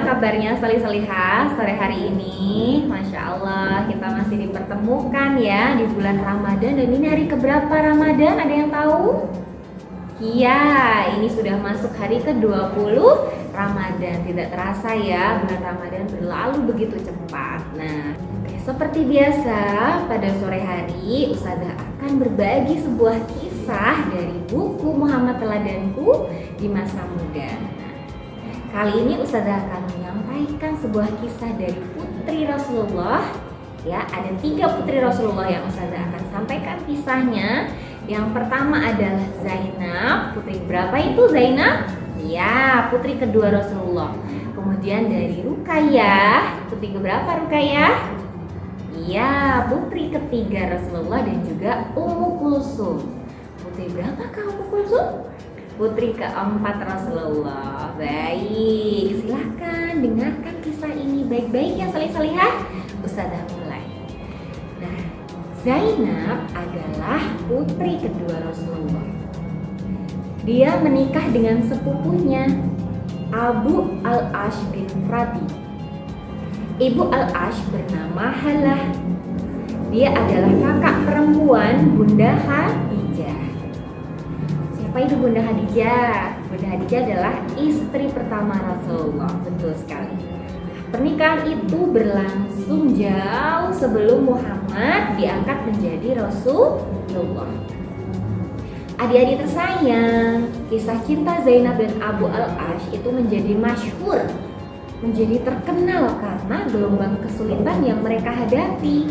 Bagaimana kabarnya salih-salihah sore hari ini? Masya Allah, kita masih dipertemukan ya di bulan Ramadan. Dan ini hari keberapa Ramadan? Ada yang tahu? Iya, ini sudah masuk hari ke-20 Ramadan. Tidak terasa ya, bulan Ramadan berlalu begitu cepat. Nah, seperti biasa pada sore hari Ustazah akan berbagi sebuah kisah dari buku Muhammad Teladanku di Masa Muda. Kali ini Ustazah akan menyampaikan sebuah kisah dari putri Rasulullah. Ya, ada 3 putri Rasulullah yang Ustazah akan sampaikan kisahnya. Yang pertama adalah Zainab. Putri berapa itu Zainab? Ya, putri kedua Rasulullah. Kemudian dari Ruqayyah. Putri keberapa Ruqayyah? Iya, putri ketiga Rasulullah dan juga Ummu Kulsum. Putri berapa Kak Ummu Kulsum? Putri keempat Rasulullah. Baik, silakan dengarkan kisah ini baik-baik ya salih-salihah. Ustazah mulai. Nah, Zainab adalah putri kedua Rasulullah. Dia menikah dengan sepupunya Abu Al-Ash bin Rabi. Ibu Al-Ash bernama Halah. Dia adalah kakak perempuan Bunda Khadijah. Siapa itu Bunda Khadijah? Bunda Khadijah adalah istri pertama Rasulullah. Betul sekali. Pernikahan itu berlangsung jauh sebelum Muhammad diangkat menjadi Rasulullah. Adik-adik tersayang, kisah cinta Zainab dan Abu Al-Ash itu menjadi masyhur, menjadi terkenal karena gelombang kesulitan yang mereka hadapi.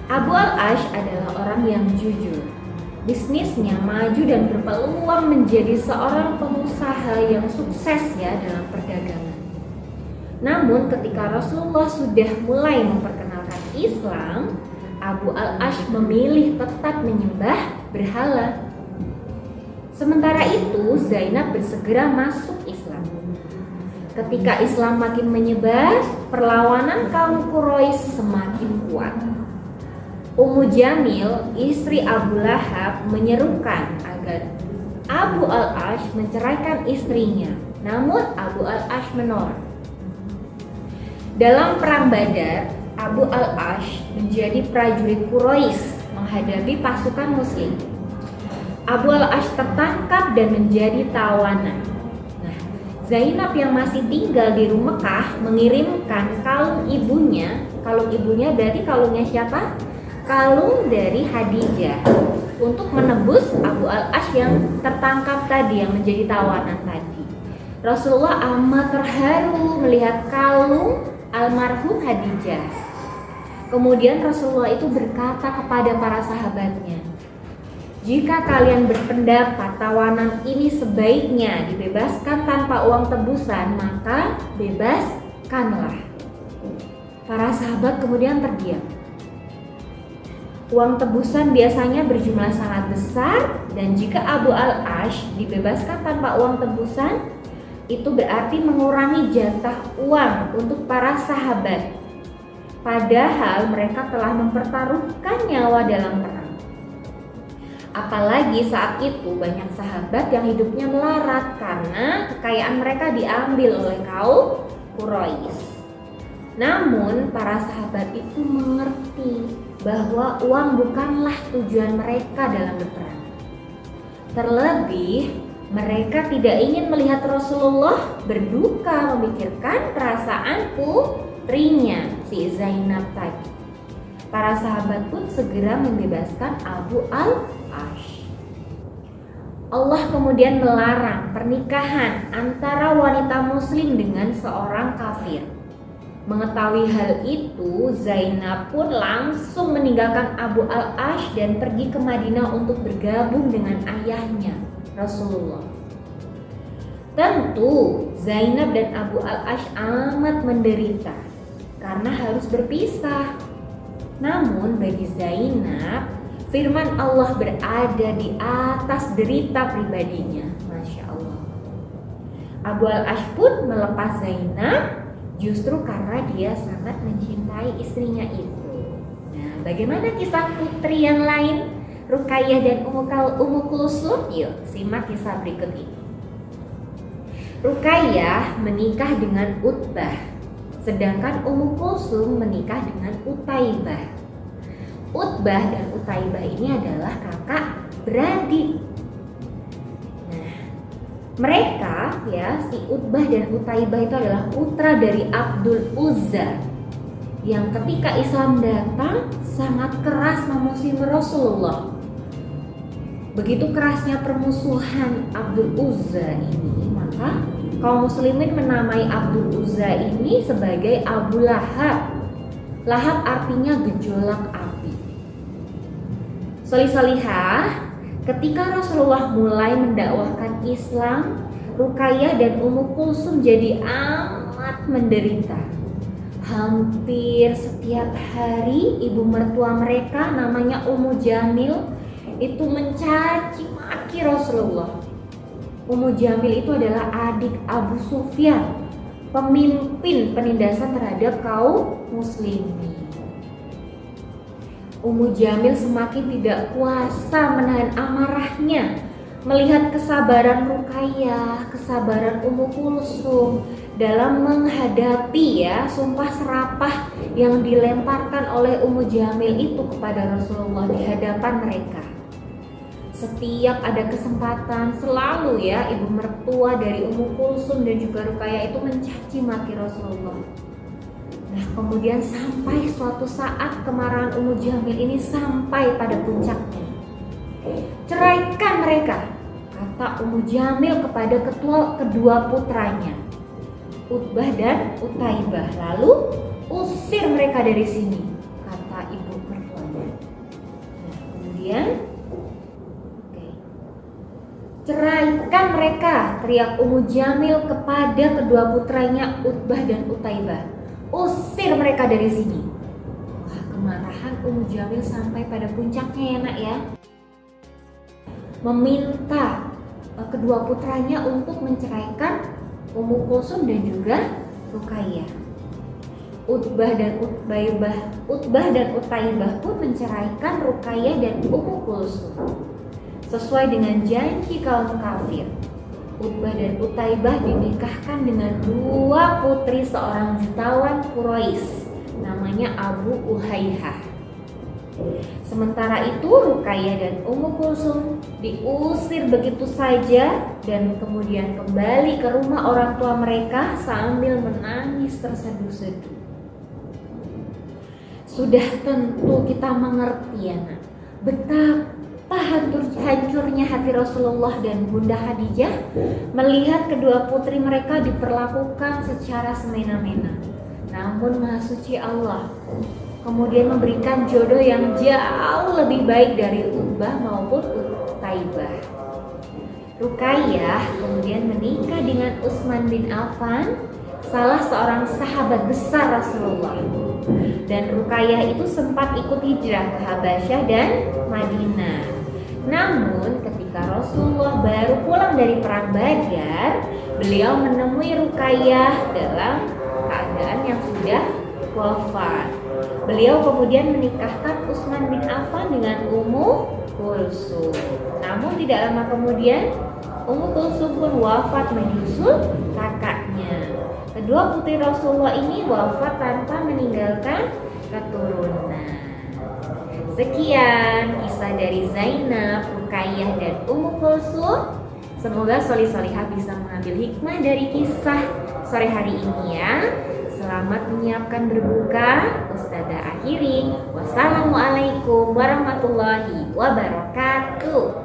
Abu Al-Ash adalah orang yang jujur. Bisnisnya maju dan berpeluang menjadi seorang pengusaha yang sukses ya dalam perdagangan. Namun ketika Rasulullah sudah mulai memperkenalkan Islam, Abu Al-Ash memilih tetap menyembah berhala. Sementara itu Zainab bersegera masuk Islam. Ketika Islam makin menyebar, perlawanan kaum Quraisy semakin kuat. Ummu Jamil, istri Abu Lahab, menyerukan agar Abu Al-Ash menceraikan istrinya. Namun Abu Al-Ash menolak. Dalam perang Badar, Abu Al-Ash menjadi prajurit Quraisy menghadapi pasukan Muslim. Abu Al-Ash tertangkap dan menjadi tawanan. Zainab yang masih tinggal di Mekah mengirimkan kalung ibunya. Kalung ibunya berarti kalungnya siapa? Kalung dari Khadijah untuk menebus Abu Al-Ash yang tertangkap tadi, yang menjadi tawanan tadi. Rasulullah amat terharu melihat kalung almarhum Khadijah. Kemudian Rasulullah itu berkata kepada para sahabatnya, "Jika kalian berpendapat tawanan ini sebaiknya dibebaskan tanpa uang tebusan, maka bebaskanlah." Para sahabat kemudian terdiam. Uang tebusan biasanya berjumlah sangat besar, dan jika Abu Al-Ash dibebaskan tanpa uang tebusan, itu berarti mengurangi jatah uang untuk para sahabat. Padahal mereka telah mempertaruhkan nyawa dalam perang. Apalagi saat itu banyak sahabat yang hidupnya melarat karena kekayaan mereka diambil oleh kaum Quraisy. Namun para sahabat itu mengerti bahwa uang bukanlah tujuan mereka dalam berperang. Terlebih mereka tidak ingin melihat Rasulullah berduka memikirkan perasaan putrinya si Zainab tadi. Para sahabat pun segera membebaskan Abu Al-Ash. Allah kemudian melarang pernikahan antara wanita muslim dengan seorang kafir. Mengetahui hal itu, Zainab pun langsung meninggalkan Abu Al-Ash dan pergi ke Madinah untuk bergabung dengan ayahnya, Rasulullah. Tentu Zainab dan Abu Al-Ash amat menderita karena harus berpisah. Namun bagi Zainab, firman Allah berada di atas derita pribadinya. Masya Allah. Abu Al-Ash pun melepas Zainab justru karena dia sangat mencintai istrinya itu. Nah, bagaimana kisah putri yang lain? Ruqayyah dan Ummu Kulsum? Yuk simak kisah berikut ini. Ruqayyah menikah dengan Utbah, sedangkan Ummu Kulsum menikah dengan Utaibah. Utbah dan Utaibah ini adalah kakak beradik. Nah, mereka ya, si Utbah dan Utaibah itu adalah putra dari Abdul Uzza yang ketika Islam datang sangat keras memusuhi Rasulullah. Begitu kerasnya permusuhan Abdul Uzza ini, maka kaum muslimin menamai Abdul Uzza ini sebagai Abu Lahab. Lahab artinya gejolak api. Solih-solihah, ketika Rasulullah mulai mendakwahkan Islam, Ruqayyah dan Ummu Kulsum jadi amat menderita. Hampir setiap hari ibu mertua mereka namanya Ummu Jamil itu mencaci maki Rasulullah. Ummu Jamil itu adalah adik Abu Sufyan, pemimpin penindasan terhadap kaum muslimin. Ummu Jamil semakin tidak kuasa menahan amarahnya melihat kesabaran Ruqayyah, kesabaran Ummu Kulsum dalam menghadapi sumpah serapah yang dilemparkan oleh Ummu Jamil itu kepada Rasulullah di hadapan mereka. Setiap ada kesempatan selalu ibu mertua dari Ummu Kulsum dan juga Ruqayyah itu mencaci maki Rasulullah. Nah, kemudian sampai suatu saat kemarahan Ummu Jamil ini sampai pada puncaknya. Ceraikan mereka, kata Ummu Jamil kepada kedua putranya, Utbah dan Utaibah. Lalu usir mereka dari sini, kata ibu mertuanya. Nah, kemudian ceraikan mereka, teriak Ummu Jamil kepada kedua putranya Utbah dan Utaibah. Usir mereka dari sini. Wah, kemarahan Ummu Jamil sampai pada puncaknya ya nak ya. Meminta kedua putranya untuk menceraikan Ummu Kulsum dan juga Ruqayyah. Utbah dan Utaibah pun menceraikan Ruqayyah dan Ummu Kulsum. Sesuai dengan janji kaum kafir, Utbah dan Utaibah dinikahkan dengan dua putri seorang jutawan Quraisy, namanya Abu Uhaihah. Sementara itu Ruqayyah dan Ummu Kulsum diusir begitu saja dan kemudian kembali ke rumah orang tua mereka sambil menangis terseduh-seduh. Sudah tentu kita mengerti betapa hancurnya hati Rasulullah dan Bunda Khadijah melihat kedua putri mereka diperlakukan secara semena-mena. Namun Maha Suci Allah kemudian memberikan jodoh yang jauh lebih baik dari Utbah maupun Utaibah. Ruqayyah kemudian menikah dengan Utsman bin Affan, salah seorang sahabat besar Rasulullah. Dan Ruqayyah itu sempat ikut hijrah ke Habasyah dan Madinah. Namun ketika Rasulullah baru pulang dari perang Badar, beliau menemui Ruqayyah dalam keadaan yang sudah wafat. Beliau kemudian menikahkan Utsman bin Affan dengan Ummu Kulsum. Namun tidak lama kemudian Ummu Kulsum pun wafat menyusul kakaknya. Kedua putri Rasulullah ini wafat tanpa meninggalkan keturunan. Sekian kisah dari Zainab, Ruqayyah dan Ummu Kulsum. Semoga solih-solihah bisa mengambil hikmah dari kisah sore hari ini ya. Selamat menyiapkan berbuka. Ustazah akhiri. Wassalamualaikum warahmatullahi wabarakatuh.